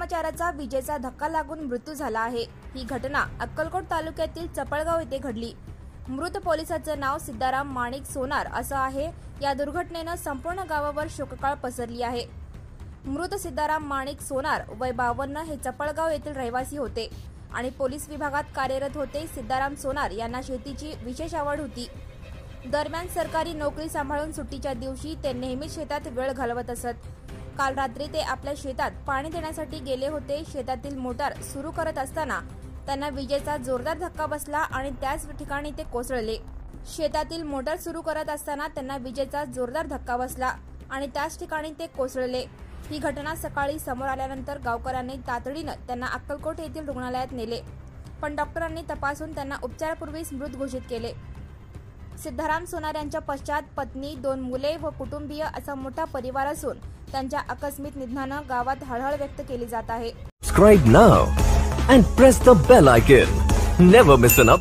कर्मचाऱ्याचा विजेचा धक्का लागून मृत्यू झाला आहे। ही घटना अक्कलकोट तालुक्यातील चपळगाव येथे घडली। मृत पोलिसाचे नाव सिद्धाराम माणिक सोनार असं आहे। या दुर्घटनेनं संपूर्ण गावावर शोककळा पसरली आहे। मृत सिद्धाराम माणिक सोनार वय 52 हे चपळगाव येथील रहिवासी होते आणि पोलीस विभागात कार्यरत होते। सिद्धाराम सोनार यांना शेतीची विशेष आवड होती। दरम्यान सरकारी नोकरी सांभाळून सुट्टीच्या दिवशी ते नेहमी शेतात वेळ घालवत असत। काल रात्री ते आपल्या शेतात पाणी देण्यासाठी गेले होते। शेतातील मोटार सुरू करत असताना त्यांना विजेचा जोरदार धक्का बसला आणि त्याच ठिकाणी ते कोसळले। शेतातील मोटार सुरू करत असताना त्यांना विजेचा जोरदार धक्का बसला आणि त्याच ठिकाणी ते कोसळले। ही घटना सकाळी समोर आल्यानंतर गावकऱ्यांनी तातडीनं त्यांना अक्कलकोट येथील रुग्णालयात नेले, पण डॉक्टरांनी तपासून त्यांना उपचारापूर्वीच मृत घोषित केले। सिद्धाराम सोनार यांच्या पश्चात पत्नी, 2 मुले व कुटुंबीय असा मोठा परिवार असून त्यांच्या आकस्मिक निधनानं गावात हळहळ व्यक्त केली जात आहे। Subscribe now and press the bell icon. Never miss an update.